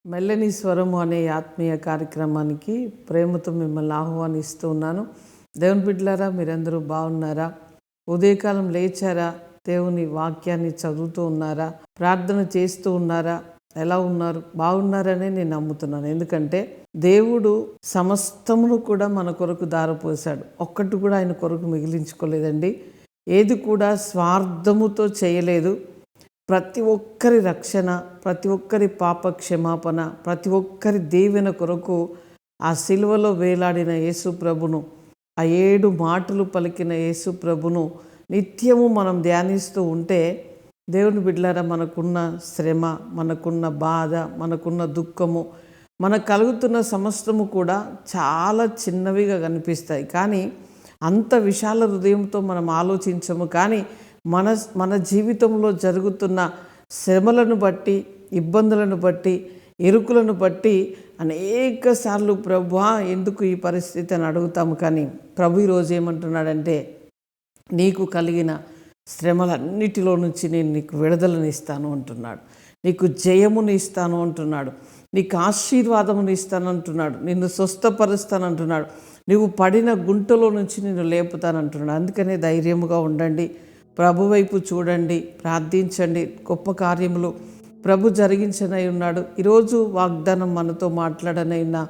మెల్లని స్వరము అనే ఆత్మీయ కార్యక్రమానికి ప్రేమతో మిమ్మల్ని ఆహ్వానిస్తూ ఉన్నాను. దేవుని బిడ్డలారా, మీరందరూ బాగున్నారా? ఉదయకాలం లేచారా? దేవుని వాక్యాన్ని చదువుతూ ఉన్నారా? ప్రార్థన చేస్తూ ఉన్నారా? ఎలా ఉన్నారు? బాగున్నారనే నేను నమ్ముతున్నాను. ఎందుకంటే దేవుడు సమస్తమును కూడా మన కొరకు దారపోసాడు. ఒక్కటి కూడా ఆయన కొరకు మిగిలించుకోలేదండి. ఏది కూడా స్వార్థముతో చేయలేదు. ప్రతి ఒక్కరి రక్షణ, ప్రతి ఒక్కరి పాప క్షమాపణ, ప్రతి ఒక్కరి దీవెన కొరకు ఆ సిలువలో వేలాడిన యేసు ప్రభును, ఆ 7 మాటలు పలికిన యేసు ప్రభును నిత్యము మనం ధ్యానిస్తూ ఉంటే, దేవుని బిడ్డలారా, మనకున్న శ్రమ, మనకున్న బాధ, మనకున్న దుఃఖము, మనకు కలుగుతున్న సమస్తము కూడా చాలా చిన్నవిగా కనిపిస్తాయి. కానీ అంత విశాల హృదయంతో మనం ఆలోచించము. కానీ మన జీవితంలో జరుగుతున్న శ్రమలను బట్టి, ఇబ్బందులను బట్టి, ఇరుకులను బట్టి అనేక సార్లు ప్రభువా ఎందుకు ఈ పరిస్థితి అని అడుగుతాము. కానీ ప్రభు ఈరోజు ఏమంటున్నాడంటే, నీకు కలిగిన శ్రమలన్నిటిలో నుంచి నేను నీకు విడుదలను ఇస్తాను అంటున్నాడు. నీకు జయమును ఇస్తాను అంటున్నాడు. నీకు ఆశీర్వాదమును ఇస్తాను అంటున్నాడు. నిన్ను స్వస్థపరుస్తానంటున్నాడు. నువ్వు పడిన గుంటలో నుంచి నిన్ను లేపుతానంటున్నాడు. అందుకనే ధైర్యముగా ఉండండి. ప్రభు వైపు చూడండి, ప్రార్థించండి. గొప్ప కార్యములు ప్రభు జరిగించనై ఉన్నాడు. ఈరోజు వాగ్దానం మనతో మాట్లాడనై ఉన్న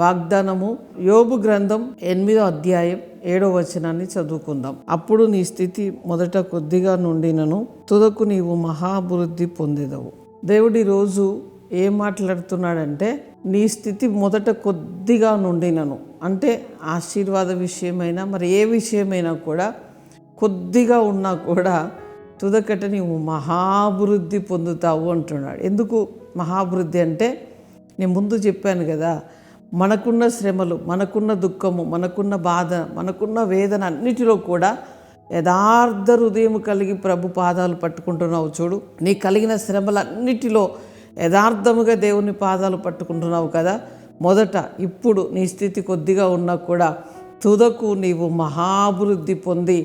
వాగ్దానము యోబు గ్రంథం 8వ అధ్యాయం 7వ వచనాన్ని చదువుకుందాం. అప్పుడు నీ స్థితి మొదట కొద్దిగా నుండినను తుదకు నీవు మహాభివృద్ధి పొందేదవు. దేవుడు ఈరోజు ఏం మాట్లాడుతున్నాడంటే, నీ స్థితి మొదట కొద్దిగా నుండినను అంటే ఆశీర్వాద విషయమైనా మరి ఏ విషయమైనా కూడా కొద్దిగా ఉన్నా కూడా తుదకట నీవు మహాభివృద్ధి పొందుతావు అంటున్నాడు. ఎందుకు మహాభివృద్ధి అంటే, నేను ముందు చెప్పాను కదా, మనకున్న శ్రమలు, మనకున్న దుఃఖము, మనకున్న బాధ, మనకున్న వేదన అన్నిటిలో కూడా యథార్థ హృదయం కలిగి ప్రభు పాదాలు పట్టుకుంటున్నావు చూడు. నీ కలిగిన శ్రమలన్నిటిలో యథార్థముగా దేవుని పాదాలు పట్టుకుంటున్నావు కదా. మొదట ఇప్పుడు నీ స్థితి కొద్దిగా ఉన్నా కూడా తుదకు నీవు మహాభివృద్ధి పొంది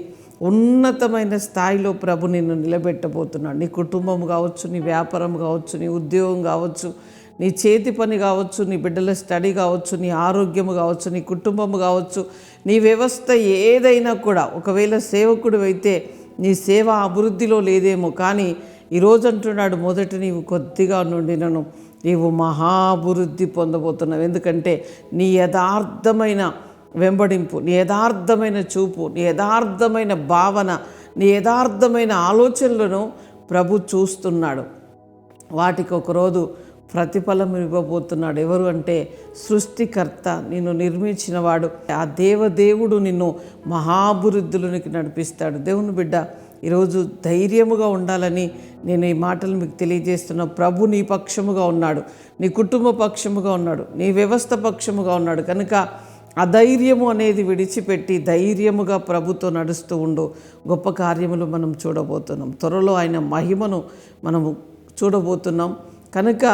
ఉన్నతమైన స్థాయిలో ప్రభు నిన్ను నిలబెట్టబోతున్నాడు. నీ కుటుంబం కావచ్చు, నీ వ్యాపారం కావచ్చు, నీ ఉద్యోగం కావచ్చు, నీ చేతి పని కావచ్చు, నీ బిడ్డల స్టడీ కావచ్చు, నీ ఆరోగ్యము కావచ్చు, నీ కుటుంబము కావచ్చు, నీ వ్యవస్థ ఏదైనా కూడా, ఒకవేళ సేవకుడు అయితే నీ సేవ అభివృద్ధిలో లేదేమో, కానీ ఈరోజు అంటున్నాడు, మొదట నీవు కొద్దిగా నుండినను నీవు మహాభివృద్ధి పొందబోతున్నావు. ఎందుకంటే నీ యథార్థమైన వెంబడింపు, నీ యథార్థమైన చూపు, నీ యథార్థమైన భావన, నీ యథార్థమైన ఆలోచనలను ప్రభు చూస్తున్నాడు. వాటికి ఒకరోజు ప్రతిఫలం ఇవ్వబోతున్నాడు. ఎవరు అంటే సృష్టికర్త, నిన్ను నిర్మించిన వాడు, ఆ దేవదేవుడు నిన్ను మహాభివృద్ధులకి నడిపిస్తాడు. దేవుని బిడ్డ, ఈరోజు ధైర్యముగా ఉండాలని నేను ఈ మాటలు మీకు తెలియజేస్తున్నా. ప్రభు నీ పక్షముగా ఉన్నాడు, నీ కుటుంబ పక్షముగా ఉన్నాడు, నీ వ్యవస్థ పక్షముగా ఉన్నాడు. కనుక అధైర్యము అనేది విడిచిపెట్టి ధైర్యముగా ప్రభుతో నడుస్తూ ఉండు. గొప్ప కార్యములు మనం చూడబోతున్నాం. త్వరలో ఆయన మహిమను మనము చూడబోతున్నాం. కనుక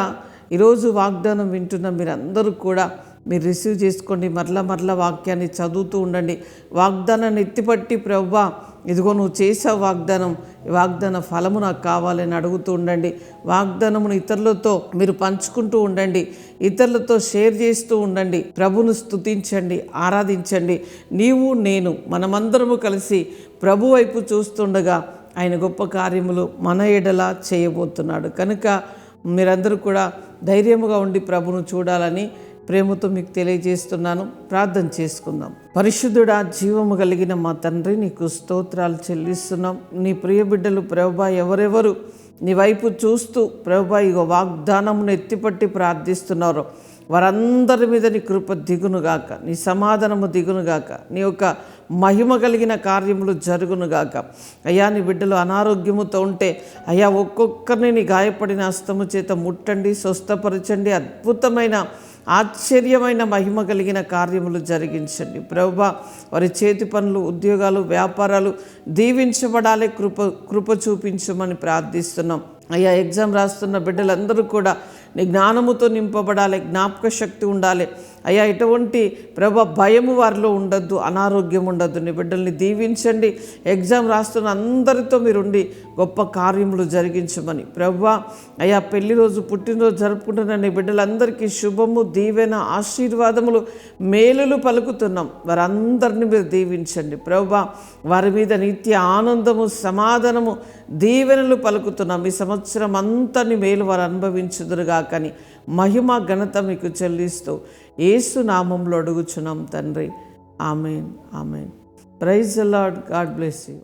ఈరోజు వాగ్దానం వింటున్న మీరందరూ కూడా మీరు రిసీవ్ చేసుకోండి. మరలా వాక్యాన్ని చదువుతూ ఉండండి. వాగ్దానాన్ని ఎత్తిపట్టి, ప్రభువా ఇదిగో నువ్వు చేసావు వాగ్దానం, ఈ వాగ్దాన ఫలము నాకు కావాలని అడుగుతూ ఉండండి. వాగ్దానమును ఇతరులతో మీరు పంచుకుంటూ ఉండండి. ఇతరులతో షేర్ చేస్తూ ఉండండి. ప్రభును స్తుతించండి, ఆరాధించండి. నీవు నేను మనమందరము కలిసి ప్రభు వైపు చూస్తుండగా ఆయన గొప్ప కార్యములు మన ఎడల చేయబోతున్నాడు. కనుక మీరందరూ కూడా ధైర్యముగా ఉండి ప్రభును చూడాలని ప్రేమతో మీకు తెలియజేస్తున్నాను. ప్రార్థన చేసుకుందాం. పరిశుద్ధుడా, జీవము కలిగిన మా తండ్రి, నీకు స్తోత్రాలు చెల్లిస్తున్నాం. నీ ప్రియ బిడ్డలు ప్రభువా ఎవరెవరు నీ వైపు చూస్తూ ప్రభువా ఇగో వాగ్దానమును ఎత్తిపట్టి ప్రార్థిస్తున్నారో వారందరి మీద నీ కృప దిగునుగాక, నీ సమాధానము దిగునుగాక, నీ యొక్క మహిమ కలిగిన కార్యములు జరుగునుగాక. అయ్యా, నీ బిడ్డలు అనారోగ్యముతో ఉంటే అయ్యా ఒక్కొక్కరిని నీ గాయపడిన హస్తము చేత ముట్టండి, స్వస్థపరచండి. అద్భుతమైన ఆశ్చర్యమైన మహిమ కలిగిన కార్యములు జరిగించండి ప్రభువా. వారి చేతి పనులు, ఉద్యోగాలు, వ్యాపారాలు దీవించబడాలి. కృప చూపించమని ప్రార్థిస్తున్నాం. అయ్యా, ఎగ్జామ్ రాస్తున్న బిడ్డలందరూ కూడా నీ జ్ఞానముతో నింపబడాలి, జ్ఞాపక శక్తి ఉండాలి. అయ్యా ఎటువంటి ప్రభా భయము వారిలో ఉండొద్దు, అనారోగ్యం ఉండొద్దు. నీ బిడ్డల్ని దీవించండి. ఎగ్జామ్ రాస్తున్న అందరితో మీరుండి గొప్ప కార్యములు జరిగించమని ప్రభా, అయ్యా పెళ్లి రోజు పుట్టినరోజు జరుపుకుంటున్న నీ బిడ్డలందరికీ శుభము, దీవెన, ఆశీర్వాదములు, మేలులు పలుకుతున్నాం. వారందరినీ మీరు దీవించండి ప్రభా. వారి మీద నిత్య ఆనందము, సమాధానము, దీవెనలు పలుకుతున్నాం. ఈ సంవత్సరం అంతని మేలు వారు అనుభవించుదురుగా కానీ మహిమ ఘనత మీకు చెల్లిస్తూ యేసు నామంలో అడుగుచున్నాం తండ్రి. Amen, amen. Praise the lord. God bless you.